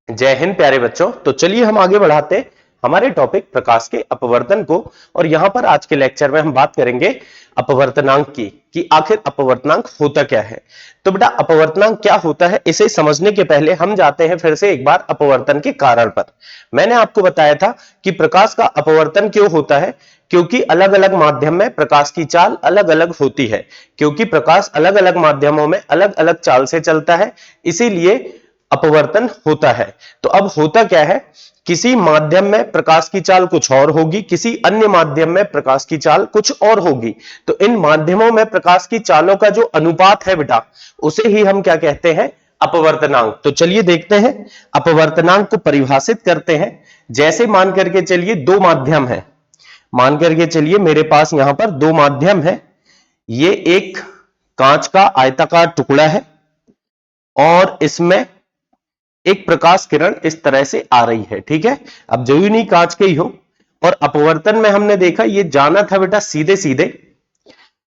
जय हिंद प्यारे बच्चों। तो चलिए हम आगे बढ़ाते हैं हमारे टॉपिक प्रकाश के अपवर्तन को। और यहां पर आज के लेक्चर में हम बात करेंगे अपवर्तनांक की कि आखिर अपवर्तनांक होता क्या है। तो बेटा अपवर्तनांक क्या होता है इसे समझने के पहले हम जाते हैं फिर से एक बार अपवर्तन के कारण पर। मैंने आपको बताया था कि प्रकाश का अपवर्तन क्यों होता है, क्योंकि अलग अलग माध्यम में प्रकाश की चाल अलग अलग होती है। क्योंकि प्रकाश अलग अलग माध्यमों में अलग अलग चाल से चलता है, इसीलिए अपवर्तन होता है। तो अब होता क्या है, किसी माध्यम में प्रकाश की चाल कुछ और होगी, किसी अन्य माध्यम में प्रकाश की चाल कुछ और होगी। तो इन माध्यमों में प्रकाश की चालों का जो अनुपात है बेटा, उसे ही हम क्या कहते हैं, अपवर्तनांक। तो चलिए देखते हैं अपवर्तनांक को परिभाषित करते हैं। जैसे मान करके चलिए दो माध्यम है, मान करके चलिए मेरे पास यहां पर दो माध्यम है। ये एक कांच का आयताकार टुकड़ा है और इसमें एक प्रकाश किरण इस तरह से आ रही है, ठीक है। अब जरूरी नहीं कांच के ही हो। और अपवर्तन में हमने देखा ये जाना था बेटा सीधे सीधे,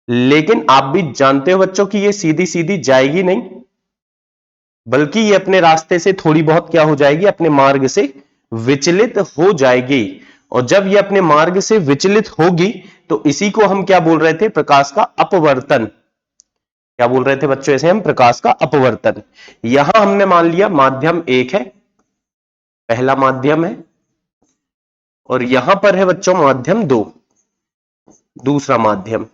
लेकिन आप भी जानते हो बच्चों कि ये सीधी सीधी जाएगी नहीं, बल्कि ये अपने रास्ते से थोड़ी बहुत क्या हो जाएगी, अपने मार्ग से विचलित हो जाएगी। और जब ये अपने मार्ग से विचलित होगी तो इसी को हम क्या बोल रहे थे, प्रकाश का अपवर्तन। क्या बोल रहे थे बच्चों, इसे हम प्रकाश का अपवर्तन। यहां हमने मान लिया माध्यम एक है, पहला माध्यम है, और यहां पर है बच्चों माध्यम दो, दूसरा माध्यम।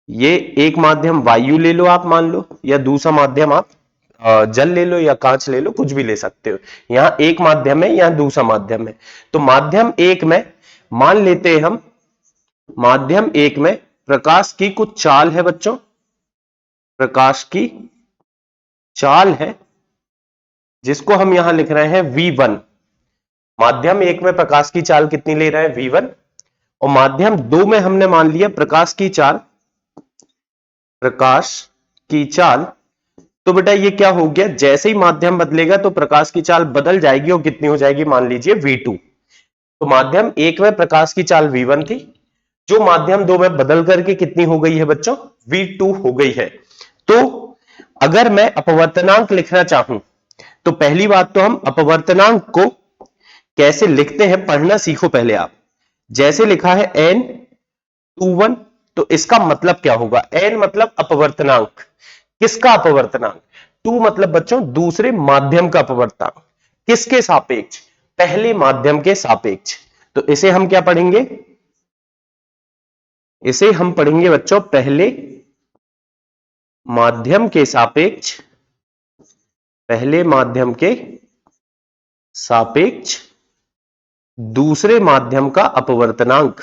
ये एक माध्यम वायु ले लो आप, मान लो, या दूसरा माध्यम आप जल ले लो या कांच ले लो, कुछ भी ले सकते हो। यहां एक माध्यम है, यहां दूसरा माध्यम है। तो माध्यम एक में मान लेते हैं हम, माध्यम एक में प्रकाश की कुछ चाल है बच्चों, प्रकाश की चाल है, जिसको हम यहां लिख रहे हैं V1। माध्यम एक में प्रकाश की चाल कितनी ले रहा है, V1। और माध्यम दो में हमने मान लिया प्रकाश की चाल, प्रकाश की चाल। तो बेटा ये क्या हो गया, जैसे ही माध्यम बदलेगा तो प्रकाश की चाल बदल जाएगी और कितनी हो जाएगी, मान लीजिए V2। तो माध्यम एक में प्रकाश की चाल V1 थी, जो माध्यम दो में बदल करके कितनी हो गई है बच्चों, V2 हो गई है। तो अगर मैं अपवर्तनांक लिखना चाहूं तो पहली बात तो हम अपवर्तनांक को कैसे लिखते हैं पढ़ना सीखो पहले आप। जैसे लिखा है N21, तो इसका मतलब क्या होगा, N मतलब अपवर्तनांक। किसका अपवर्तनांक, टू मतलब बच्चों दूसरे माध्यम का अपवर्तनांक। किसके सापेक्ष, पहले माध्यम के सापेक्ष। तो इसे हम क्या पढ़ेंगे, इसे हम पढ़ेंगे बच्चों पहले माध्यम के सापेक्ष, पहले माध्यम के सापेक्ष दूसरे माध्यम का अपवर्तनांक,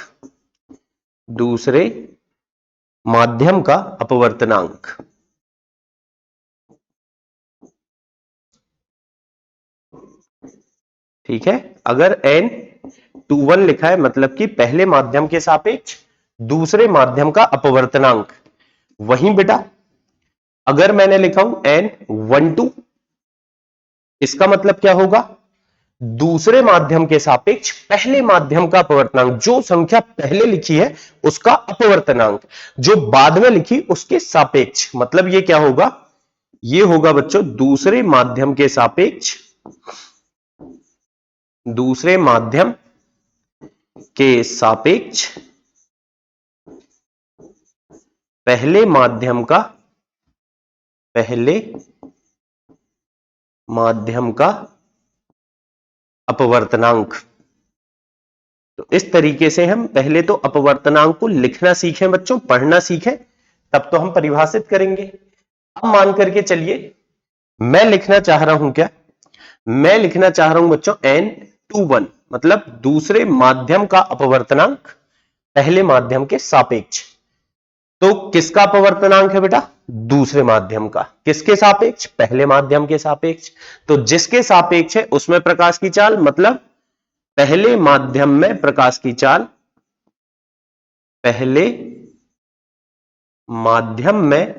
दूसरे माध्यम का अपवर्तनांक। ठीक है, अगर N21 लिखा है मतलब कि पहले माध्यम के सापेक्ष दूसरे माध्यम का अपवर्तनांक। वहीं बेटा अगर मैंने लिखा हूं N12, इसका मतलब क्या होगा, दूसरे माध्यम के सापेक्ष पहले माध्यम का अपवर्तनांक। जो संख्या पहले लिखी है उसका अपवर्तनांक, जो बाद में लिखी उसके सापेक्ष। मतलब ये क्या होगा, ये होगा बच्चों दूसरे माध्यम के सापेक्ष, दूसरे माध्यम के सापेक्ष पहले माध्यम का, पहले माध्यम का अपवर्तनांक। तो इस तरीके से हम पहले तो अपवर्तनांक को लिखना सीखें बच्चों, पढ़ना सीखें, तब तो हम परिभाषित करेंगे। अब मान करके चलिए मैं लिखना चाह रहा हूं क्या, मैं लिखना चाह रहा हूं बच्चों N21 मतलब दूसरे माध्यम का अपवर्तनांक पहले माध्यम के सापेक्ष। तो किसका अपवर्तनांक है बेटा, दूसरे माध्यम का। किसके सापेक्ष, पहले माध्यम के सापेक्ष। तो जिसके सापेक्ष है उसमें प्रकाश की चाल, मतलब पहले माध्यम में प्रकाश की चाल, पहले माध्यम में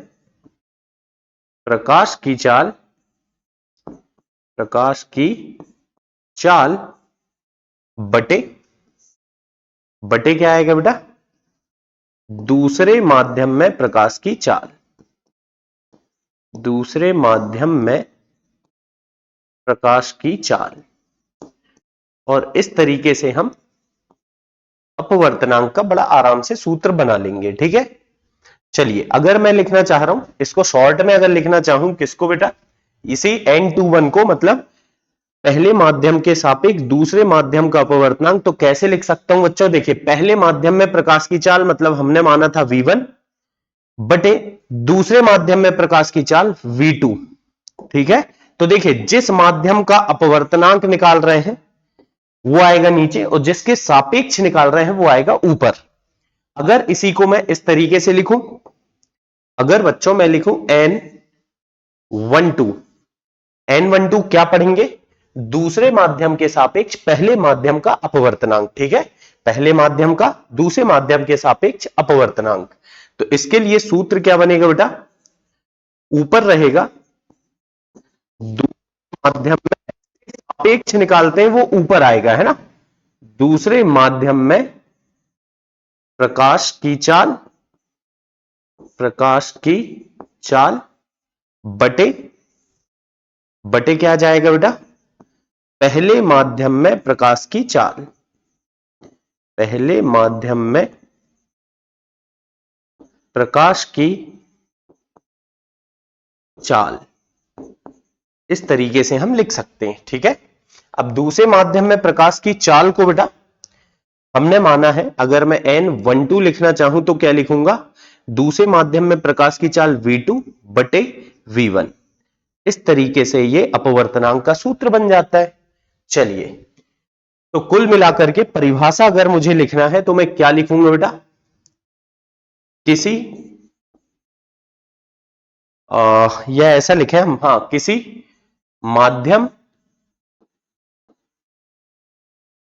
प्रकाश की चाल, प्रकाश की चाल बटे, बटे क्या आएगा बेटा, दूसरे माध्यम में प्रकाश की चाल, दूसरे माध्यम में प्रकाश की चाल। और इस तरीके से हम अपवर्तनांक का बड़ा आराम से सूत्र बना लेंगे। ठीक है, चलिए अगर मैं लिखना चाह रहा हूं इसको शॉर्ट में, अगर लिखना चाहूं किसको बेटा, इसी N21 को, मतलब पहले माध्यम के सापेक्ष दूसरे माध्यम का अपवर्तनांक, तो कैसे लिख सकता हूं बच्चों, देखिए पहले माध्यम में प्रकाश की चाल मतलब हमने माना था V1 बटे दूसरे माध्यम में प्रकाश की चाल V2। ठीक है, तो देखिए जिस माध्यम का अपवर्तनांक निकाल रहे हैं वो आएगा नीचे और जिसके सापेक्ष निकाल रहे हैं वो आएगा ऊपर। अगर इसी को मैं इस तरीके से लिखूं, अगर बच्चों मैं लिखूं N12 क्या पढ़ेंगे, दूसरे माध्यम के सापेक्ष पहले माध्यम का अपवर्तनांक। ठीक है, पहले माध्यम का दूसरे माध्यम के सापेक्ष अपवर्तनांक। तो इसके लिए सूत्र क्या बनेगा बेटा, ऊपर रहेगा दूसरे माध्यम में सापेक्ष निकालते हैं वो ऊपर आएगा, है ना, दूसरे माध्यम में प्रकाश की चाल बटे क्या जाएगा बेटा, पहले माध्यम में प्रकाश की चाल, पहले माध्यम में प्रकाश की चाल। इस तरीके से हम लिख सकते हैं। ठीक है, अब दूसरे माध्यम में प्रकाश की चाल को बेटा हमने माना है, अगर मैं N12 लिखना चाहूं तो क्या लिखूंगा, दूसरे माध्यम में प्रकाश की चाल V2 बटे V1। इस तरीके से ये अपवर्तनांक का सूत्र बन जाता है। चलिए, तो कुल मिलाकर के परिभाषा अगर मुझे लिखना है तो मैं क्या लिखूंगा बेटा, किसी या ऐसा लिखे हम, हाँ, किसी माध्यम,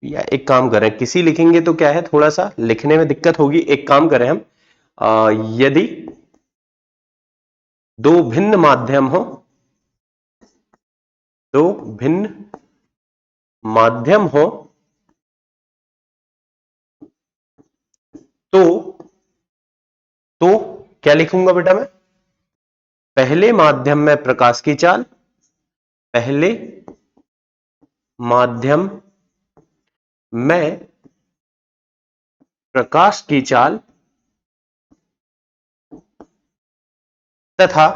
या एक काम करें, किसी लिखेंगे तो क्या है थोड़ा सा लिखने में दिक्कत होगी, एक काम करें हम, यदि दो भिन्न माध्यम हो, दो भिन्न माध्यम हो तो क्या लिखूंगा बेटा मैं, पहले माध्यम में प्रकाश की चाल, पहले माध्यम में प्रकाश की चाल तथा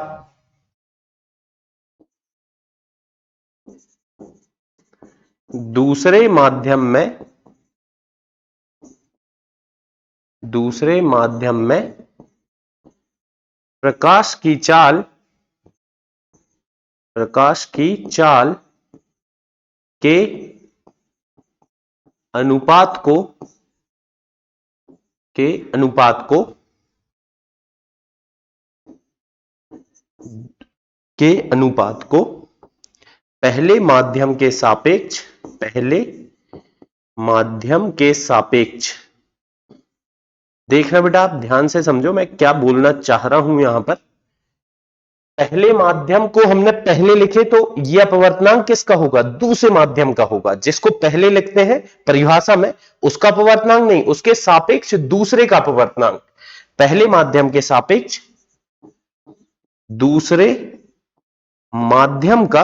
दूसरे माध्यम में प्रकाश की चाल के अनुपात को पहले माध्यम के सापेक्ष, देखना बेटा आप ध्यान से समझो मैं क्या बोलना चाह रहा हूं यहां पर। पहले माध्यम को हमने पहले लिखे तो यह अपवर्तनांक किसका होगा, दूसरे माध्यम का होगा। जिसको पहले लिखते हैं परिभाषा में उसका अपवर्तनांक नहीं, उसके सापेक्ष दूसरे का अपवर्तनांक। पहले माध्यम के सापेक्ष दूसरे माध्यम का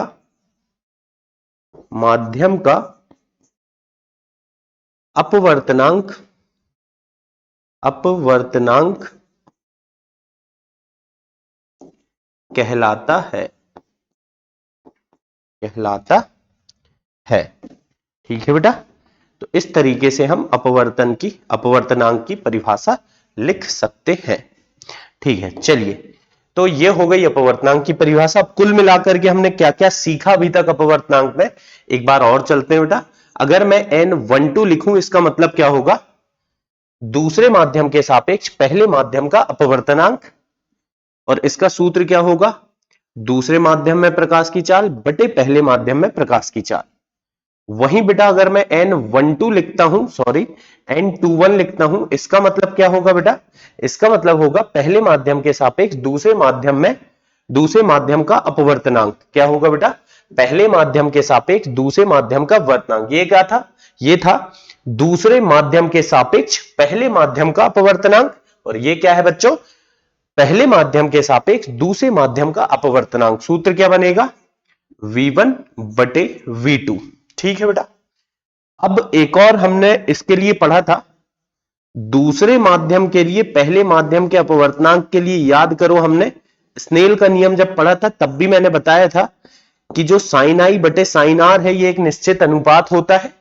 अपवर्तनांक कहलाता है। ठीक है बेटा, तो इस तरीके से हम अपवर्तनांक की परिभाषा लिख सकते हैं। ठीक है, चलिए, तो ये हो गई अपवर्तनांक की परिभाषा। कुल मिलाकर के हमने क्या क्या सीखा अभी तक अपवर्तनांक में, एक बार और चलते हैं बेटा। अगर मैं N12 लिखूं इसका मतलब क्या होगा, दूसरे माध्यम के सापेक्ष पहले माध्यम का अपवर्तनांक, और इसका सूत्र क्या होगा, दूसरे माध्यम में प्रकाश की चाल बटे पहले माध्यम में प्रकाश की चाल। वहीं बेटा अगर मैं N12 लिखता हूं, सॉरी N21 लिखता हूं, इसका मतलब क्या होगा बेटा, इसका मतलब होगा पहले माध्यम के सापेक्ष दूसरे माध्यम का अपवर्तनांक। क्या होगा बेटा, पहले माध्यम के सापेक्ष दूसरे माध्यम का वर्तनांक। ये क्या था, ये था दूसरे माध्यम के सापेक्ष पहले माध्यम का अपवर्तनांक, और ये क्या है बच्चों, पहले माध्यम के सापेक्ष दूसरे माध्यम का अपवर्तनांक। सूत्र क्या बनेगा, V1 बटे V2। ठीक है बेटा। अब एक और हमने इसके लिए पढ़ा था, दूसरे माध्यम के लिए पहले माध्यम के अपवर्तनांक के लिए याद करो, हमने स्नेल का नियम जब पढ़ा था तब भी मैंने बताया था कि जो साइन आई बटे साइन आर है ये एक निश्चित अनुपात होता है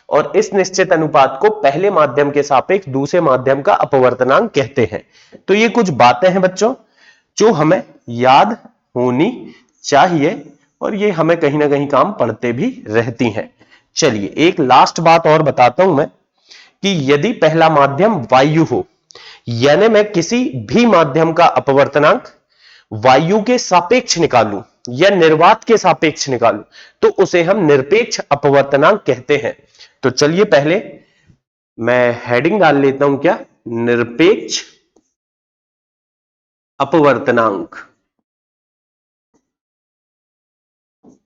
और इस निश्चित अनुपात को पहले माध्यम के सापेक्ष दूसरे माध्यम का अपवर्तनांक कहते हैं। तो ये कुछ बातें हैं बच्चों जो हमें याद होनी चाहिए और ये हमें कहीं ना कहीं काम पड़ते भी रहती हैं। चलिए एक लास्ट बात और बताता हूं मैं कि यदि पहला माध्यम वायु हो, यानी मैं किसी भी माध्यम का अपवर्तनांक वायु के सापेक्ष निकालूं या निर्वात के सापेक्ष निकालूं तो उसे हम निरपेक्ष अपवर्तनांक कहते हैं। तो चलिए पहले मैं हेडिंग डाल लेता हूं, क्या, निरपेक्ष अपवर्तनांक।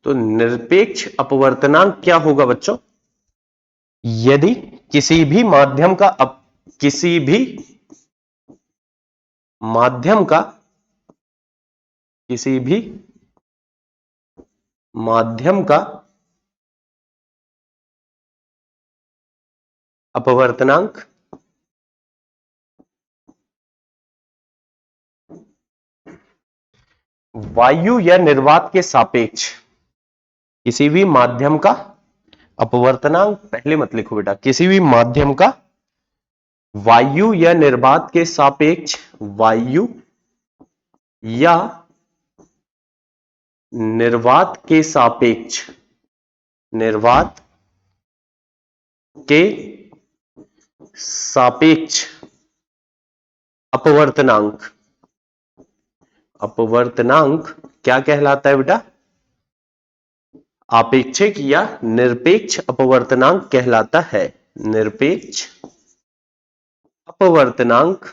तो निरपेक्ष अपवर्तनांक क्या होगा बच्चों, यदि किसी भी माध्यम का अपवर्तनांक वायु या निर्वात के सापेक्ष, किसी भी माध्यम का अपवर्तनांक, पहले मत लिखो बेटा, किसी भी माध्यम का वायु या निर्वात के सापेक्ष, वायु या निर्वात के सापेक्ष, निर्वात के सापेक्ष अपवर्तनांक, अपवर्तनांक क्या कहलाता है बेटा, आपेक्षिक या निरपेक्ष अपवर्तनांक कहलाता है। निरपेक्ष अपवर्तनांक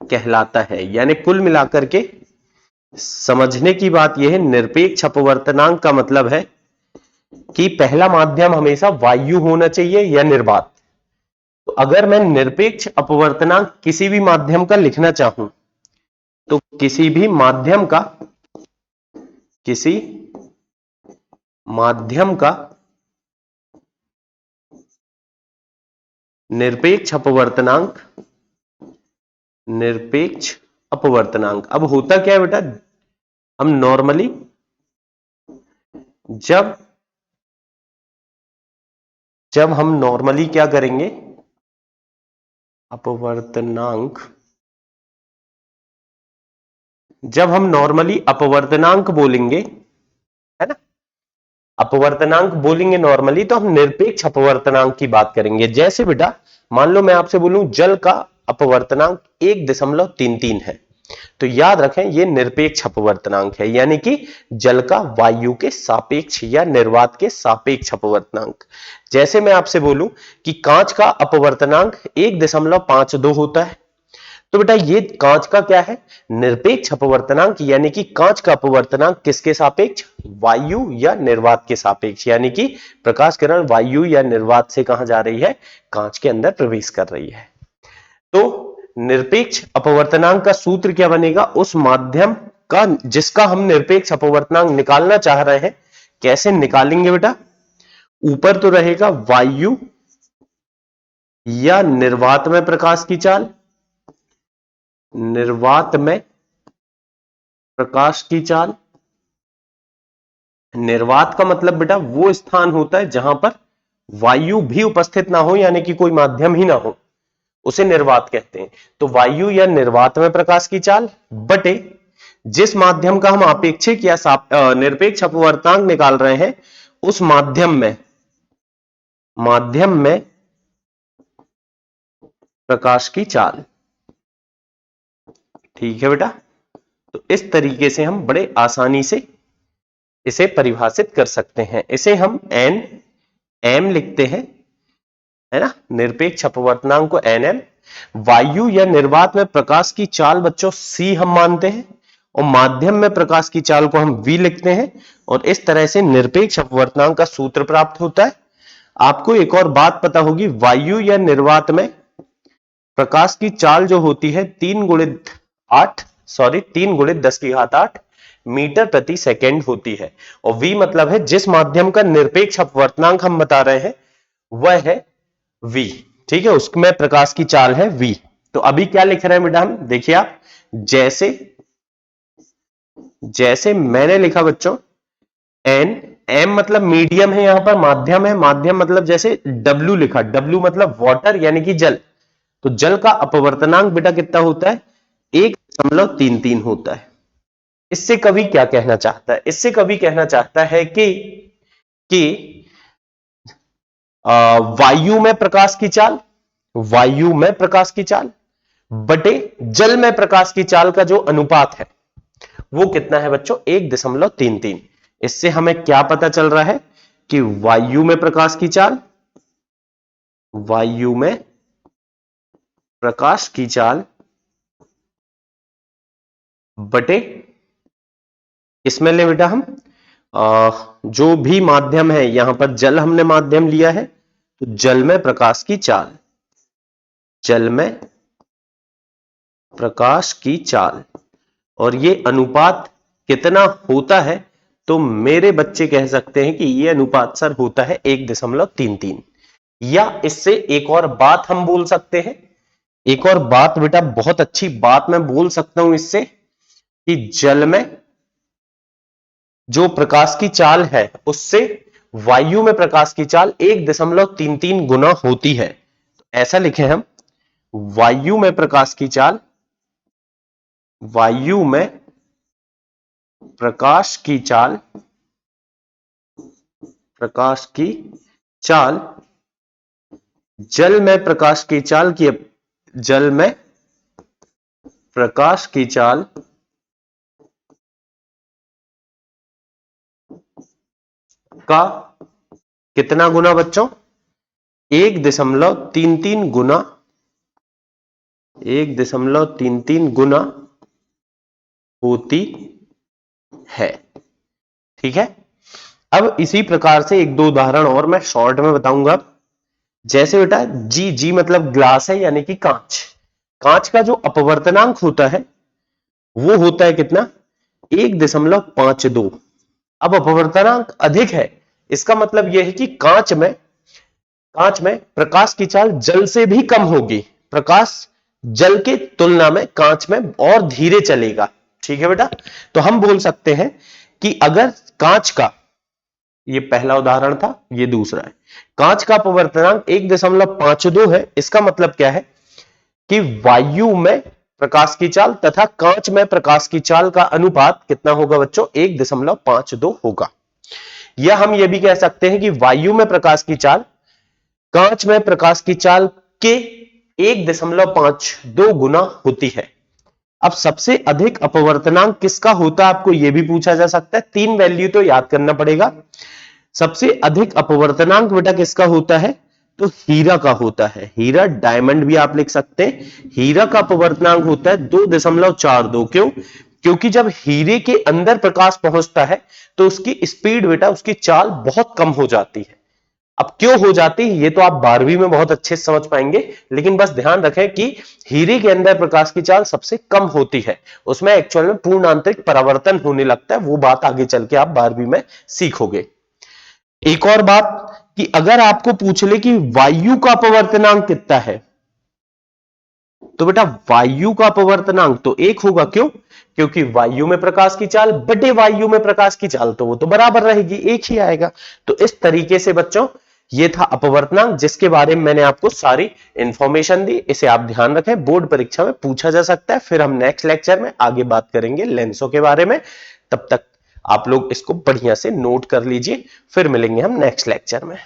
कहलाता है। यानी कुल मिलाकर के समझने की बात यह है, निरपेक्ष अपवर्तनांक का मतलब है कि पहला माध्यम हमेशा वायु होना चाहिए या निर्वात। तो अगर मैं निरपेक्ष अपवर्तनांक किसी भी माध्यम का लिखना चाहूं तो किसी माध्यम का निरपेक्ष अपवर्तनांक, अब होता क्या है बेटा, हम नॉर्मली जब हम नॉर्मली क्या करेंगे, अपवर्तनांक, जब हम नॉर्मली अपवर्तनांक बोलेंगे, है ना, अपवर्तनांक बोलेंगे नॉर्मली तो हम निरपेक्ष अपवर्तनांक की बात करेंगे। जैसे बेटा मान लो मैं आपसे बोलूं जल का अपवर्तनांक 1.33 है, तो याद रखें ये निरपेक्ष अपवर्तनांक है, यानी कि जल का वायु के सापेक्ष या निर्वात के सापेक्ष अपवर्तनांक। जैसे मैं आपसे बोलूं कि कांच का अपवर्तनांक 1.52 होता है, तो बेटा ये कांच का क्या है, निरपेक्ष अपवर्तनांक, यानी कि कांच का अपवर्तनांक किसके सापेक्ष, वायु या निर्वात के सापेक्ष, यानी कि प्रकाश किरण वायु या निर्वात से कहां जा रही है, कांच के अंदर प्रवेश कर रही है। तो निरपेक्ष अपवर्तनांक का सूत्र क्या बनेगा, उस माध्यम का जिसका हम निरपेक्ष अपवर्तनांक निकालना चाह रहे हैं, कैसे निकालेंगे बेटा, ऊपर तो रहेगा वायु या निर्वात में प्रकाश की चाल, निर्वात में प्रकाश की चाल। निर्वात का मतलब बेटा वो स्थान होता है जहां पर वायु भी उपस्थित ना हो, यानी कि कोई माध्यम ही ना हो, उसे निर्वात कहते हैं। तो वायु या निर्वात में प्रकाश की चाल बटे जिस माध्यम का हम आपेक्षिक या निरपेक्ष अपवर्तनांक निकाल रहे हैं उस माध्यम में प्रकाश की चाल। ठीक है बेटा, तो इस तरीके से हम बड़े आसानी से इसे परिभाषित कर सकते हैं। इसे हम एम लिखते हैं, है ना, निरपेक्ष अपवर्तनांक को एम। वायु या निर्वात में प्रकाश की चाल बच्चों सी हम मानते हैं और माध्यम में प्रकाश की चाल को हम वी लिखते हैं, और इस तरह से निरपेक्ष अपवर्तनांक का सूत्र प्राप्त होता है। आपको एक और बात पता होगी, वायु या निर्वात में प्रकाश की चाल जो होती है 3 गुणित 10 की घात 8, मीटर प्रति सेकेंड होती है। और v मतलब है जिस माध्यम का निरपेक्ष अपवर्तनांक हम बता रहे हैं वह है v। ठीक है, उसमें प्रकाश की चाल है v। तो अभी क्या लिख रहे हैं बेटा हम, देखिए आप, जैसे मैंने लिखा बच्चों n, m मतलब मीडियम है, यहां पर माध्यम है, माध्यम मतलब जैसे w लिखा, w मतलब वाटर यानी कि जल। तो जल का अपवर्तनांक बेटा कितना होता है, 1.33 होता है। इससे कवि क्या कहना चाहता है, इससे कवि कहना चाहता है कि वायु में प्रकाश की चाल, वायु में प्रकाश की चाल बटे जल में प्रकाश की चाल का जो अनुपात है वो कितना है बच्चों, 1.33। इससे हमें क्या पता चल रहा है कि वायु में प्रकाश की चाल, वायु में प्रकाश की चाल बटे, इसमें ले बेटा हम जो भी माध्यम है, यहां पर जल हमने माध्यम लिया है, तो जल में प्रकाश की चाल, जल में प्रकाश की चाल, और ये अनुपात कितना होता है, तो मेरे बच्चे कह सकते हैं कि ये अनुपात सर होता है 1.33। या इससे एक और बात हम बोल सकते हैं, एक और बात बेटा, बहुत अच्छी बात मैं बोल सकता हूं इससे, कि जल में जो प्रकाश की चाल है उससे वायु में प्रकाश की चाल 1.33 गुना होती है। तो ऐसा लिखें हम, वायु में प्रकाश की चाल, वायु में प्रकाश की चाल, प्रकाश की चाल जल में प्रकाश की चाल की, जल में प्रकाश की चाल का कितना गुना बच्चों, 1.33 गुना, 1.33 गुना होती है। ठीक है, अब इसी प्रकार से एक दो उदाहरण और मैं शॉर्ट में बताऊंगा। जैसे बेटा जी मतलब ग्लास है यानी कि कांच, कांच का जो अपवर्तनांक होता है वो होता है कितना, 1.52। अब अपवर्तनांक अधिक है, इसका मतलब यह है कि कांच में प्रकाश की चाल जल से भी कम होगी, प्रकाश जल के तुलना में कांच में और धीरे चलेगा। ठीक है बेटा, तो हम बोल सकते हैं कि अगर कांच का, ये पहला उदाहरण था, ये दूसरा है, कांच का अपवर्तनांक 1.52 है, इसका मतलब क्या है कि वायु में प्रकाश की चाल तथा कांच में प्रकाश की चाल का अनुपात कितना होगा बच्चों, 1.52 होगा। या हम यह भी कह सकते हैं कि वायु में प्रकाश की चाल कांच में प्रकाश की चाल के 1.52 गुना होती है। अब सबसे अधिक अपवर्तनांक किसका होता है, आपको यह भी पूछा जा सकता है, 3 वैल्यू तो याद करना पड़ेगा। सबसे अधिक अपवर्तनांक बेटा किसका होता है, तो हीरा का होता है। हीरा, डायमंड भी आप लिख सकते हैं, हीरा का अपवर्तनांक होता है 2.42। क्यों, क्योंकि जब हीरे के अंदर प्रकाश पहुंचता है तो उसकी स्पीड बेटा, उसकी चाल बहुत कम हो जाती है। अब क्यों हो जाती है ये तो आप 12वीं में बहुत अच्छे से समझ पाएंगे, लेकिन बस ध्यान रखें कि हीरे के अंदर प्रकाश की चाल सबसे कम होती है, उसमें एक्चुअल में पूर्ण आंतरिक परावर्तन होने लगता है। वो बात आगे चल के आप 12वीं में सीखोगे। एक और बात कि अगर आपको पूछ ले कि वायु का अपवर्तनांक कितना है, तो बेटा वायु का अपवर्तनांक तो 1 होगा। क्यों, क्योंकि वायु में प्रकाश की चाल बटे वायु में प्रकाश की चाल, तो वो तो बराबर रहेगी, 1 ही आएगा। तो इस तरीके से बच्चों ये था अपवर्तनांक, जिसके बारे में मैंने आपको सारी इंफॉर्मेशन दी। इसे आप ध्यान रखें, बोर्ड परीक्षा में पूछा जा सकता है। फिर हम नेक्स्ट लेक्चर में आगे बात करेंगे लेंसों के बारे में। तब तक आप लोग इसको बढ़िया से नोट कर लीजिए, फिर मिलेंगे हम नेक्स्ट लेक्चर में।